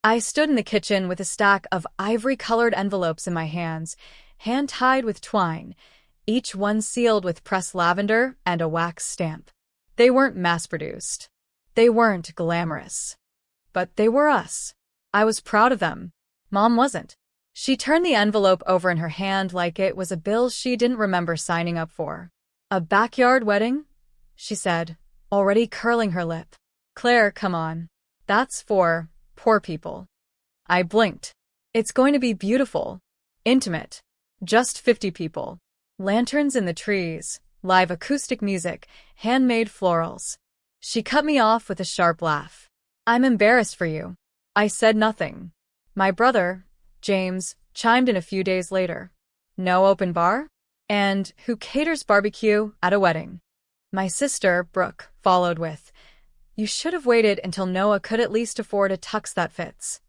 I stood in the kitchen with a stack of ivory-colored envelopes in my hands, hand-tied with twine, each one sealed with pressed lavender and a wax stamp. They weren't mass-produced. They weren't glamorous. But they were us. I was proud of them. Mom wasn't. She turned the envelope over in her hand like it was a bill she didn't remember signing up for. "A backyard wedding?" she said, already curling her lip. "Claire, come on. That's for poor people." I blinked. "It's going to be beautiful. Intimate. Just 50 people. Lanterns in the trees, live acoustic music, handmade florals." She cut me off with a sharp laugh. "I'm embarrassed for you." I said nothing. My brother, James, chimed in a few days later. "No open bar? And who caters barbecue at a wedding?" My sister, Brooke, followed with, "You should have waited until Noah could at least afford a tux that fits."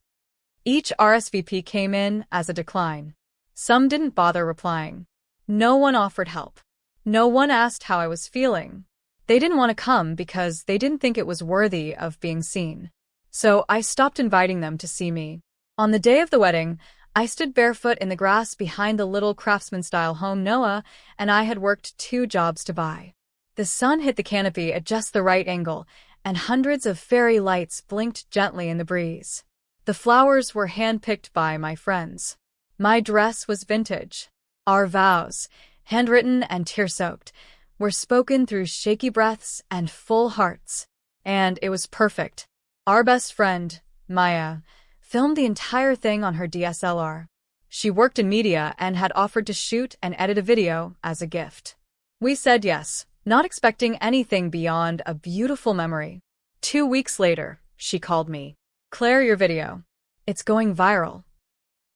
Each RSVP came in as a decline. Some didn't bother replying. No one offered help. No one asked how I was feeling. They didn't want to come because they didn't think it was worthy of being seen. So I stopped inviting them to see me. On the day of the wedding, I stood barefoot in the grass behind the little craftsman-style home Noah and I had worked 2 jobs to buy. The sun hit the canopy at just the right angle, and hundreds of fairy lights blinked gently in the breeze. The flowers were hand-picked by my friends. My dress was vintage. Our vows, handwritten and tear-soaked, were spoken through shaky breaths and full hearts. And it was perfect. Our best friend, Maya, filmed the entire thing on her DSLR. She worked in media and had offered to shoot and edit a video as a gift. We said yes, not expecting anything beyond a beautiful memory. 2 weeks later, she called me. "Claire, your video. It's going viral."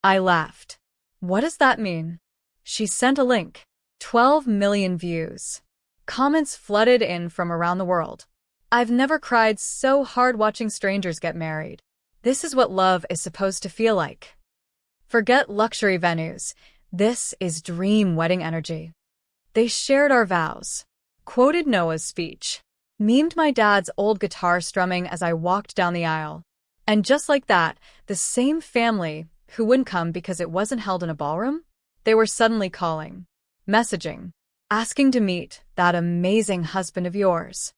I laughed. "What does that mean?" She sent a link. 12 million views. Comments flooded in from around the world. "I've never cried so hard watching strangers get married. This is what love is supposed to feel like. Forget luxury venues. This is dream wedding energy." They shared our vows, quoted Noah's speech, memed my dad's old guitar strumming as I walked down the aisle. And just like that, the same family who wouldn't come because it wasn't held in a ballroom, they were suddenly calling, messaging, asking to meet that amazing husband of yours.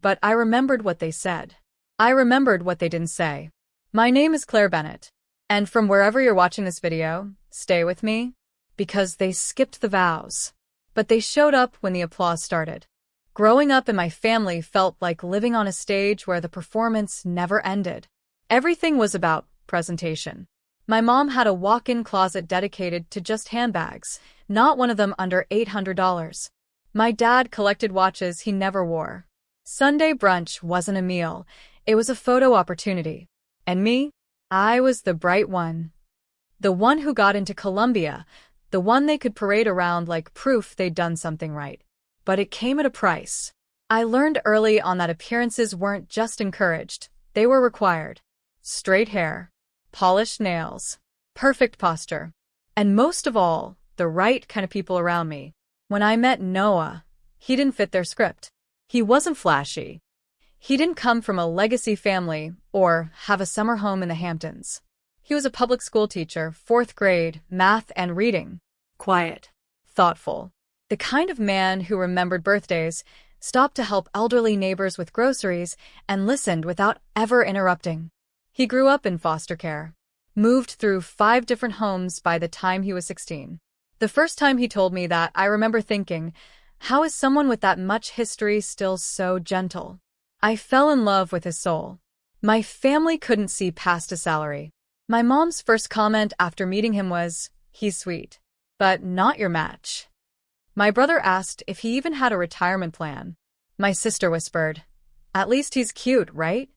But I remembered what they said. I remembered what they didn't say. "My name is Claire Bennett, and from wherever you're watching this video, stay with me," because they skipped the vows. But they showed up when the applause started. Growing up in my family felt like living on a stage where the performance never ended. Everything was about presentation. My mom had a walk-in closet dedicated to just handbags, not one of them under $800. My dad collected watches he never wore. Sunday brunch wasn't a meal, it was a photo opportunity. And me? I was the bright one. The one who got into Columbia, the one they could parade around like proof they'd done something right. But it came at a price. I learned early on that appearances weren't just encouraged, they were required. Straight hair, polished nails, perfect posture, and most of all, the right kind of people around me. When I met Noah, he didn't fit their script. He wasn't flashy. He didn't come from a legacy family or have a summer home in the Hamptons. He was a public school teacher, 4th grade, math and reading. Quiet, thoughtful. The kind of man who remembered birthdays, stopped to help elderly neighbors with groceries, and listened without ever interrupting. He grew up in foster care, moved through 5 different homes by the time he was 16. The first time he told me that, I remember thinking, how is someone with that much history still so gentle? I fell in love with his soul. My family couldn't see past his salary. My mom's first comment after meeting him was, "He's sweet, but not your match." My brother asked if he even had a retirement plan. My sister whispered, "At least he's cute, right?"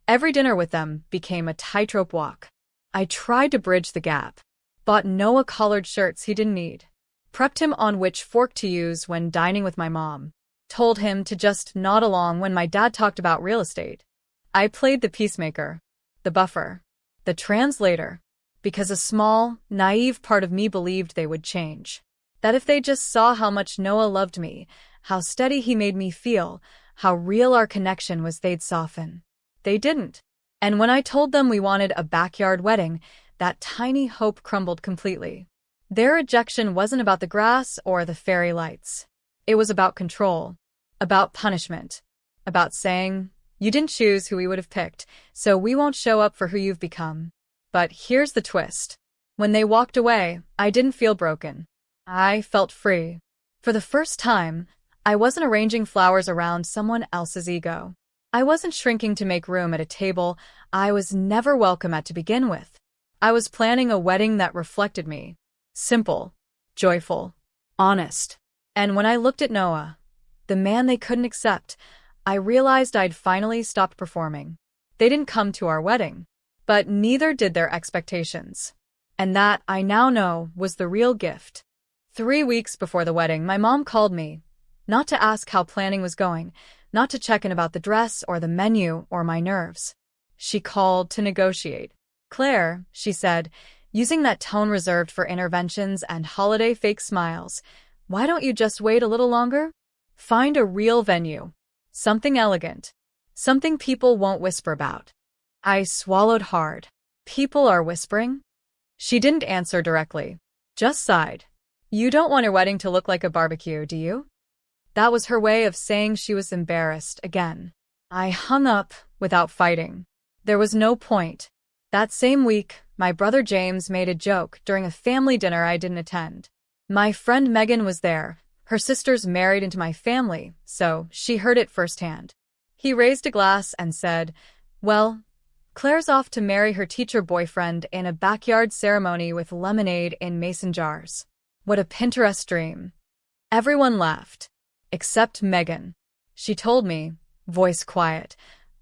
Every dinner with them became a tightrope walk. I tried to bridge the gap, bought Noah collared shirts he didn't need, prepped him on which fork to use when dining with my mom, told him to just nod along when my dad talked about real estate. I played the peacemaker, the buffer, the translator, because a small, naive part of me believed they would change. That if they just saw how much Noah loved me, how steady he made me feel, how real our connection was, they'd soften. They didn't. And when I told them we wanted a backyard wedding, that tiny hope crumbled completely. Their rejection wasn't about the grass or the fairy lights. It was about control, about punishment, about saying, "You didn't choose who we would have picked, so we won't show up for who you've become." But here's the twist. When they walked away, I didn't feel broken. I felt free. For the first time, I wasn't arranging flowers around someone else's ego. I wasn't shrinking to make room at a table I was never welcome at to begin with. I was planning a wedding that reflected me. Simple, joyful, honest. And when I looked at Noah, the man they couldn't accept, I realized I'd finally stopped performing. They didn't come to our wedding, but neither did their expectations. And that, I now know, was the real gift. 3 weeks before the wedding, my mom called me, not to ask how planning was going, not to check in about the dress or the menu or my nerves. She called to negotiate. "Claire," she said, using that tone reserved for interventions and holiday fake smiles, "why don't you just wait a little longer? Find a real venue. Something elegant. Something people won't whisper about." I swallowed hard. People are whispering? She didn't answer directly, just sighed. "You don't want your wedding to look like a barbecue, do you?" That was her way of saying she was embarrassed again. I hung up without fighting. There was no point. That same week, my brother James made a joke during a family dinner I didn't attend. My friend Megan was there. Her sister's married into my family, so she heard it firsthand. He raised a glass and said, "Well, Claire's off to marry her teacher boyfriend in a backyard ceremony with lemonade in mason jars. What a Pinterest dream." Everyone laughed, except Megan. She told me, voice quiet,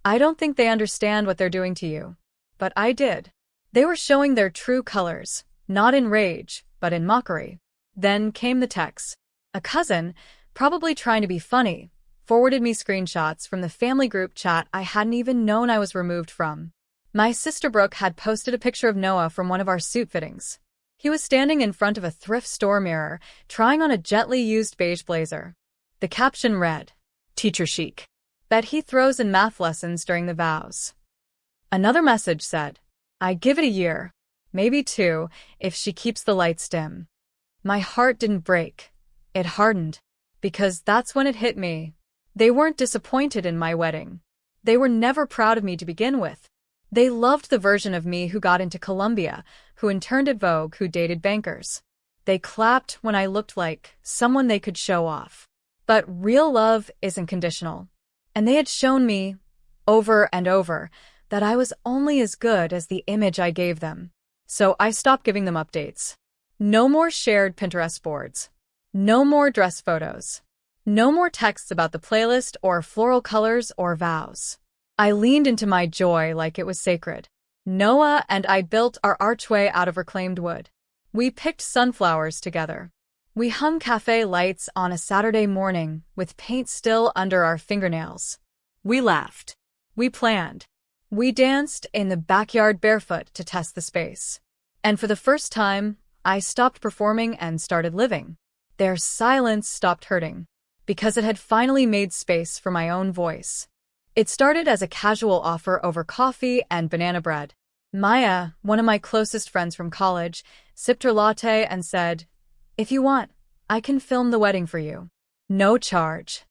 "I don't think they understand what they're doing to you." But I did. They were showing their true colors, not in rage, but in mockery. Then came the texts. A cousin, probably trying to be funny, forwarded me screenshots from the family group chat I hadn't even known I was removed from. My sister Brooke had posted a picture of Noah from one of our suit fittings. He was standing in front of a thrift store mirror, trying on a gently used beige blazer. The caption read, "Teacher chic. Bet he throws in math lessons during the vows." Another message said, "I give it a year, maybe 2, if she keeps the lights dim." My heart didn't break. It hardened. Because that's when it hit me. They weren't disappointed in my wedding. They were never proud of me to begin with. They loved the version of me who got into Columbia, who interned at Vogue, who dated bankers. They clapped when I looked like someone they could show off. But real love isn't conditional. And they had shown me, over and over, that I was only as good as the image I gave them. So I stopped giving them updates. No more shared Pinterest boards. No more dress photos. No more texts about the playlist or floral colors or vows. I leaned into my joy like it was sacred. Noah and I built our archway out of reclaimed wood. We picked sunflowers together. We hung cafe lights on a Saturday morning with paint still under our fingernails. We laughed. We planned. We danced in the backyard barefoot to test the space. And for the first time, I stopped performing and started living. Their silence stopped hurting, because it had finally made space for my own voice. It started as a casual offer over coffee and banana bread. Maya, one of my closest friends from college, sipped her latte and said, "If you want, I can film the wedding for you. No charge."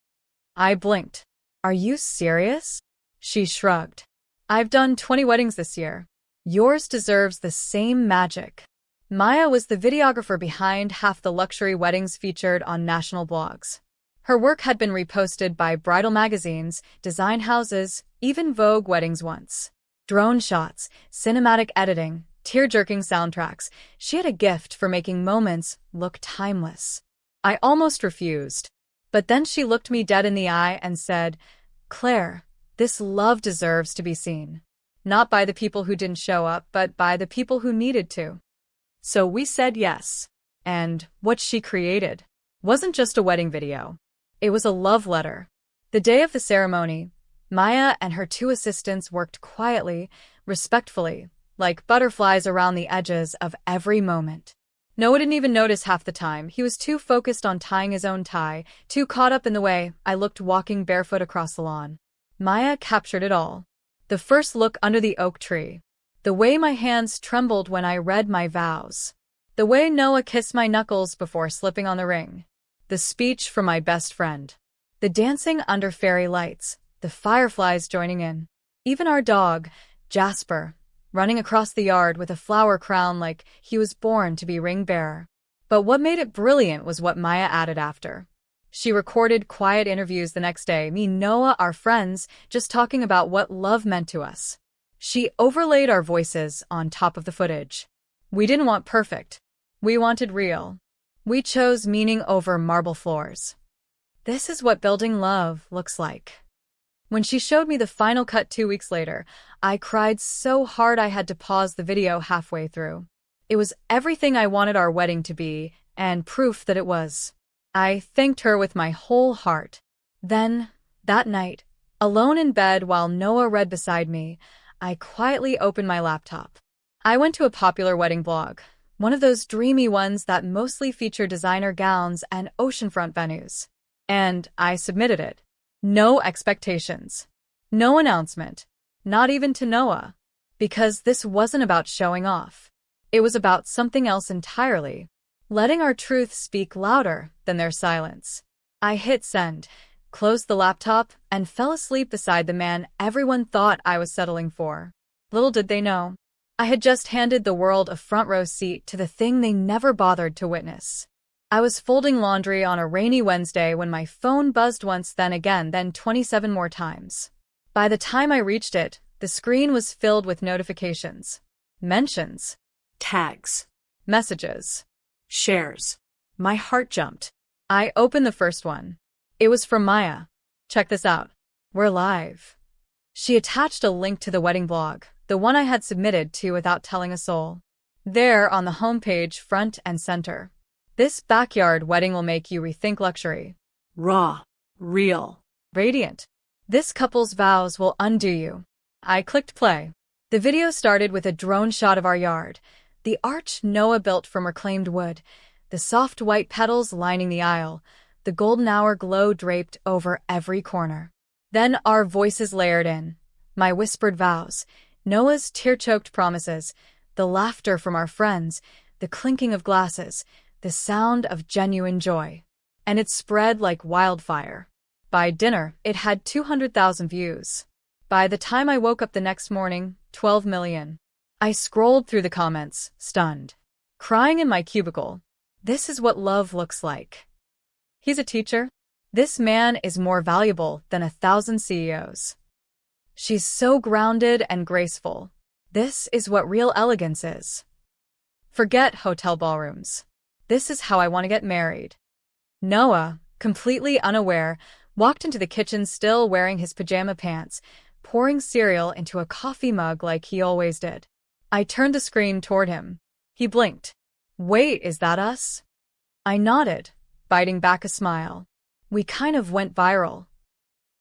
I blinked. "Are you serious?" She shrugged. "I've done 20 weddings this year. Yours deserves the same magic." Maya was the videographer behind half the luxury weddings featured on national blogs. Her work had been reposted by bridal magazines, design houses, even Vogue weddings once. Drone shots, cinematic editing, tear-jerking soundtracks. She had a gift for making moments look timeless. I almost refused. But then she looked me dead in the eye and said, "Claire, this love deserves to be seen. Not by the people who didn't show up, but by the people who needed to." So we said yes. And what she created wasn't just a wedding video. It was a love letter. The day of the ceremony, Maya and her 2 assistants worked quietly, respectfully, like butterflies around the edges of every moment. Noah didn't even notice half the time. He was too focused on tying his own tie, too caught up in the way I looked walking barefoot across the lawn. Maya captured it all. The first look under the oak tree. The way my hands trembled when I read my vows. The way Noah kissed my knuckles before slipping on the ring. The speech from my best friend. The dancing under fairy lights, the fireflies joining in. Even our dog, Jasper, running across the yard with a flower crown like he was born to be ring bearer. But what made it brilliant was what Maya added after. She recorded quiet interviews the next day, me and Noah, our friends, just talking about what love meant to us. She overlaid our voices on top of the footage. We didn't want perfect. We wanted real. We chose meaning over marble floors. This is what building love looks like. When she showed me the final cut 2 weeks later, I cried so hard I had to pause the video halfway through. It was everything I wanted our wedding to be, and proof that it was. I thanked her with my whole heart. Then, that night, alone in bed while Noah read beside me, I quietly opened my laptop. I went to a popular wedding blog, one of those dreamy ones that mostly feature designer gowns and oceanfront venues. And I submitted it. No expectations. No announcement. Not even to Noah. Because this wasn't about showing off. It was about something else entirely. Letting our truth speak louder than their silence. I hit send, closed the laptop, and fell asleep beside the man everyone thought I was settling for. Little did they know, I had just handed the world a front row seat to the thing they never bothered to witness. I was folding laundry on a rainy Wednesday when my phone buzzed once, then again, then 27 more times. By the time I reached it, the screen was filled with notifications, mentions, tags, messages, shares. My heart jumped. I opened the first one. It was from Maya. Check this out. We're live. She attached a link to the wedding blog, the one I had submitted to without telling a soul. There, on the homepage, front and center. This backyard wedding will make you rethink luxury. Raw. Real. Radiant. This couple's vows will undo you. I clicked play. The video started with a drone shot of our yard, the arch Noah built from reclaimed wood, the soft white petals lining the aisle, the golden hour glow draped over every corner. Then our voices layered in. My whispered vows, Noah's tear-choked promises, the laughter from our friends, the clinking of glasses, the sound of genuine joy. And it spread like wildfire. By dinner, it had 200,000 views. By the time I woke up the next morning, 12 million. I scrolled through the comments, stunned. Crying in my cubicle. This is what love looks like. He's a teacher. This man is more valuable than 1,000 CEOs. She's so grounded and graceful. This is what real elegance is. Forget hotel ballrooms. This is how I want to get married. Noah, completely unaware, walked into the kitchen still wearing his pajama pants, pouring cereal into a coffee mug like he always did. I turned the screen toward him. He blinked. Wait, is that us? I nodded, biting back a smile. We kind of went viral.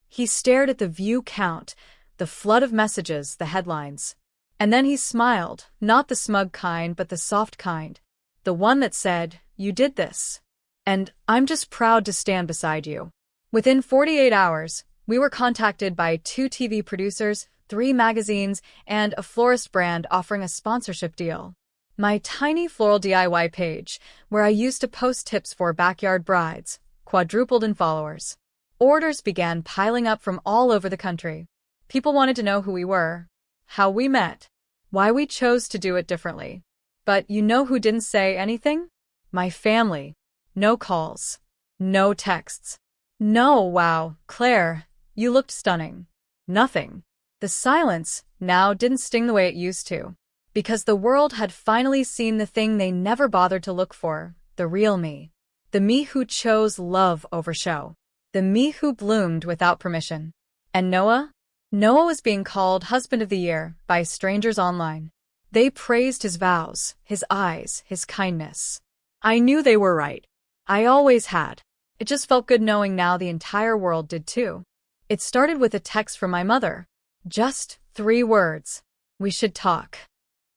He stared at the view count, the flood of messages, the headlines. And then he smiled, not the smug kind but the soft kind. The one that said, "You did this. And I'm just proud to stand beside you." Within 48 hours, we were contacted by 2 TV producers, 3 magazines, and a florist brand offering a sponsorship deal. My tiny floral DIY page, where I used to post tips for backyard brides, quadrupled in followers. Orders began piling up from all over the country. People wanted to know who we were, how we met, why we chose to do it differently. But you know who didn't say anything? My family. No calls. No texts. No, wow, Claire, you looked stunning. Nothing. The silence now didn't sting the way it used to. Because the world had finally seen the thing they never bothered to look for, the real me. The me who chose love over show. The me who bloomed without permission. And Noah? Noah was being called Husband of the Year by strangers online. They praised his vows, his eyes, his kindness. I knew they were right. I always had. It just felt good knowing now the entire world did too. It started with a text from my mother. Just 3 words. We should talk.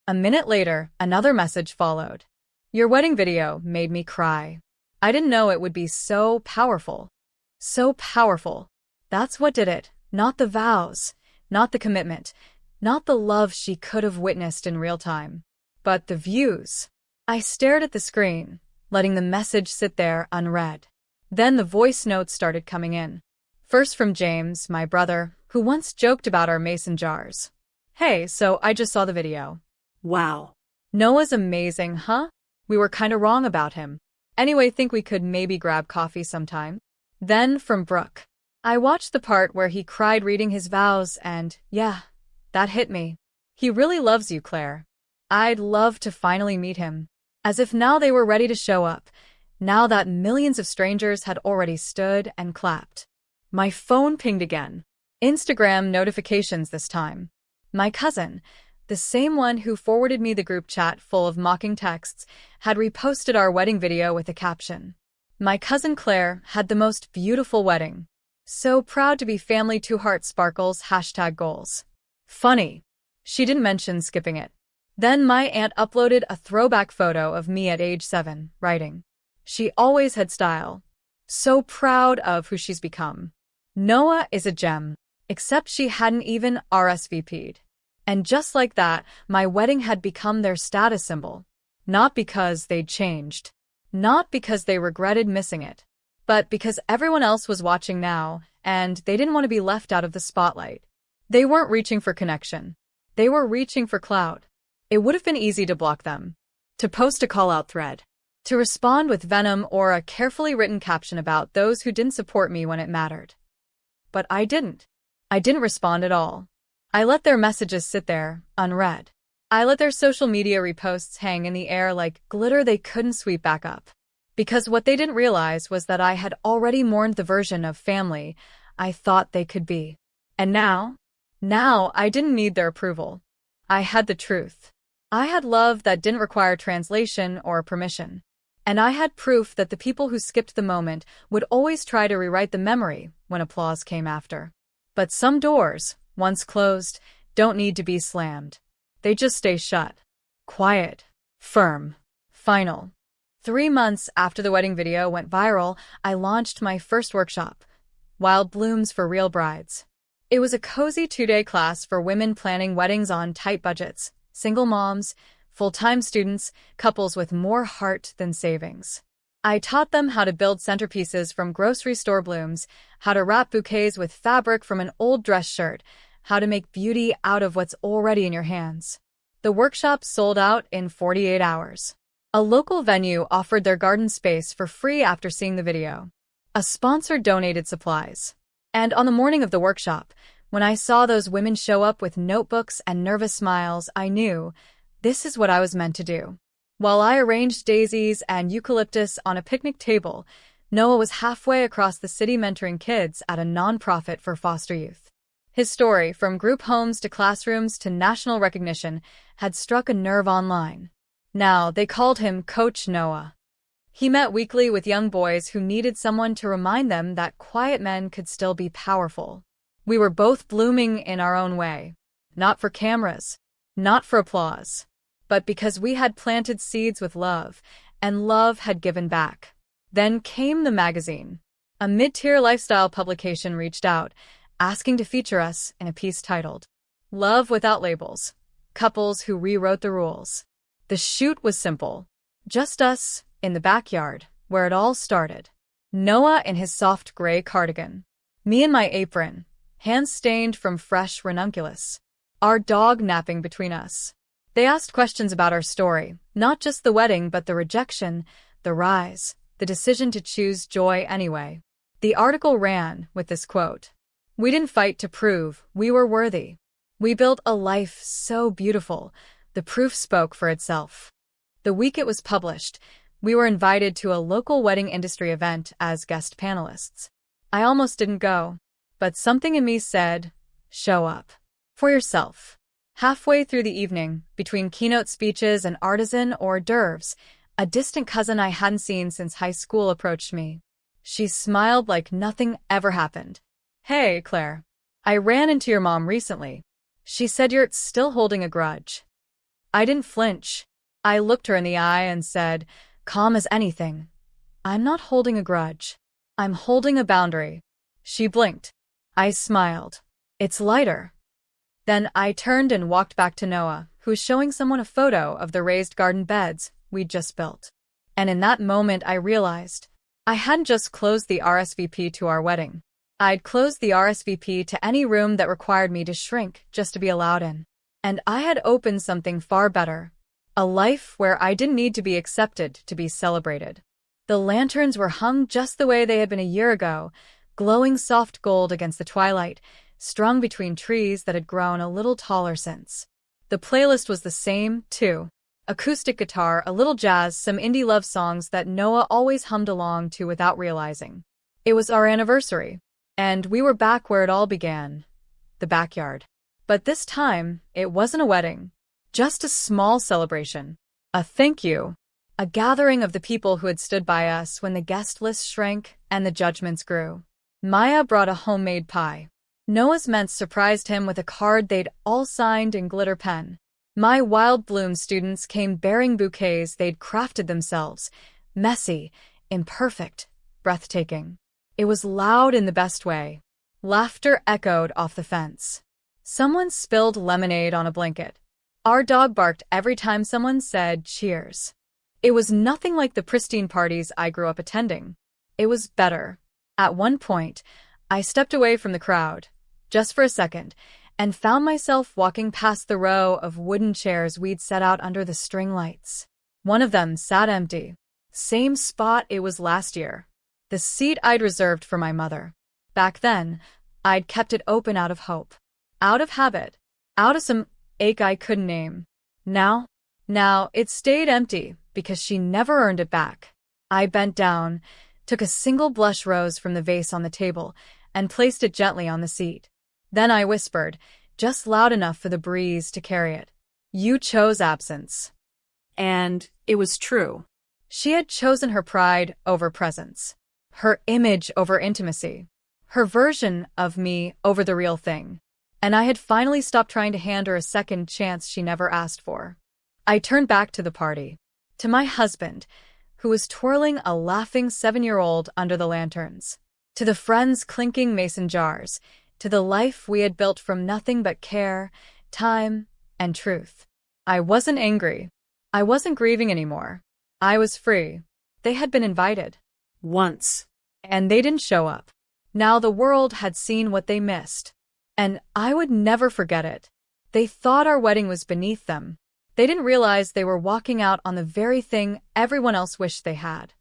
A minute later, another message followed. Your wedding video made me cry. I didn't know it would be so powerful. So powerful. That's what did it, not the vows. Not the commitment, not the love she could have witnessed in real time, but the views. I stared at the screen, letting the message sit there unread. Then the voice notes started coming in. First from James, my brother, who once joked about our mason jars. Hey, so I just saw the video. Wow. Noah's amazing, huh? We were kinda wrong about him. Anyway, think we could maybe grab coffee sometime? Then from Brooke. I watched the part where he cried reading his vows and, yeah, that hit me. He really loves you, Claire. I'd love to finally meet him. As if now they were ready to show up, now that millions of strangers had already stood and clapped. My phone pinged again. Instagram notifications this time. My cousin, the same one who forwarded me the group chat full of mocking texts, had reposted our wedding video with a caption. My cousin Claire had the most beautiful wedding. So proud to be family 2 heart sparkles #goals. Funny. She didn't mention skipping it. Then my aunt uploaded a throwback photo of me at age 7, writing, "She always had style. So proud of who she's become. Noah is a gem, except she hadn't even RSVP'd." And just like that, my wedding had become their status symbol. Not because they'd changed. Not because they regretted missing it. But because everyone else was watching now, and they didn't want to be left out of the spotlight. They weren't reaching for connection. They were reaching for clout. It would have been easy to block them. To post a call-out thread. To respond with venom or a carefully written caption about those who didn't support me when it mattered. But I didn't. I didn't respond at all. I let their messages sit there, unread. I let their social media reposts hang in the air like glitter they couldn't sweep back up. Because what they didn't realize was that I had already mourned the version of family I thought they could be. And now I didn't need their approval. I had the truth. I had love that didn't require translation or permission. And I had proof that the people who skipped the moment would always try to rewrite the memory when applause came after. But some doors, once closed, don't need to be slammed. They just stay shut. Quiet. Firm. Final. 3 months after the wedding video went viral, I launched my first workshop, Wild Blooms for Real Brides. It was a cozy 2-day class for women planning weddings on tight budgets, single moms, full-time students, couples with more heart than savings. I taught them how to build centerpieces from grocery store blooms, how to wrap bouquets with fabric from an old dress shirt, how to make beauty out of what's already in your hands. The workshop sold out in 48 hours. A local venue offered their garden space for free after seeing the video. A sponsor donated supplies. And on the morning of the workshop, when I saw those women show up with notebooks and nervous smiles, I knew this is what I was meant to do. While I arranged daisies and eucalyptus on a picnic table, Noah was halfway across the city mentoring kids at a nonprofit for foster youth. His story, from group homes to classrooms to national recognition, had struck a nerve online. Now, they called him Coach Noah. He met weekly with young boys who needed someone to remind them that quiet men could still be powerful. We were both blooming in our own way. Not for cameras, not for applause, but because we had planted seeds with love, and love had given back. Then came the magazine. A mid-tier lifestyle publication reached out, asking to feature us in a piece titled, "Love Without Labels, Couples Who Rewrote the Rules." The shoot was simple. Just us, in the backyard, where it all started. Noah in his soft gray cardigan. Me in my apron, hands stained from fresh ranunculus. Our dog napping between us. They asked questions about our story, not just the wedding but the rejection, the rise, the decision to choose joy anyway. The article ran with this quote, "We didn't fight to prove we were worthy. We built a life so beautiful, the proof spoke for itself." The week it was published, we were invited to a local wedding industry event as guest panelists. I almost didn't go, but something in me said, show up. For yourself. Halfway through the evening, between keynote speeches and artisan hors d'oeuvres, a distant cousin I hadn't seen since high school approached me. She smiled like nothing ever happened. "Hey, Claire. I ran into your mom recently. She said you're still holding a grudge." I didn't flinch. I looked her in the eye and said, calm as anything, "I'm not holding a grudge. I'm holding a boundary." She blinked. I smiled. "It's lighter." Then I turned and walked back to Noah, who was showing someone a photo of the raised garden beds we'd just built. And in that moment I realized I hadn't just closed the RSVP to our wedding. I'd closed the RSVP to any room that required me to shrink just to be allowed in. And I had opened something far better. A life where I didn't need to be accepted to be celebrated. The lanterns were hung just the way they had been a year ago, glowing soft gold against the twilight, strung between trees that had grown a little taller since. The playlist was the same, too. Acoustic guitar, a little jazz, some indie love songs that Noah always hummed along to without realizing. It was our anniversary, and we were back where it all began, the backyard. But this time, it wasn't a wedding, just a small celebration. A thank you. A gathering of the people who had stood by us when the guest list shrank and the judgments grew. Maya brought a homemade pie. Noah's ments surprised him with a card they'd all signed in glitter pen. My Wild Bloom students came bearing bouquets they'd crafted themselves. Messy, imperfect, breathtaking. It was loud in the best way. Laughter echoed off the fence. Someone spilled lemonade on a blanket. Our dog barked every time someone said cheers. It was nothing like the Pristine parties I grew up attending. It was better. At one point, I stepped away from the crowd, just for a second, and found myself walking past the row of wooden chairs we'd set out under the string lights. One of them sat empty. Same spot it was last year. The seat I'd reserved for my mother. Back then, I'd kept it open out of hope. Out of habit. Out of some ache I couldn't name. Now it stayed empty because she never earned it back. I bent down, took a single blush rose from the vase on the table, and placed it gently on the seat. Then I whispered, just loud enough for the breeze to carry it. You chose absence. And it was true. She had chosen her pride over presence. Her image over intimacy. Her version of me over the real thing. And I had finally stopped trying to hand her a second chance she never asked for. I turned back to the party. To my husband, who was twirling a laughing 7-year-old under the lanterns. To the friends clinking mason jars. To the life we had built from nothing but care, time, and truth. I wasn't angry. I wasn't grieving anymore. I was free. They had been invited. Once. And they didn't show up. Now the world had seen what they missed. And I would never forget it. They thought our wedding was beneath them. They didn't realize they were walking out on the very thing everyone else wished they had.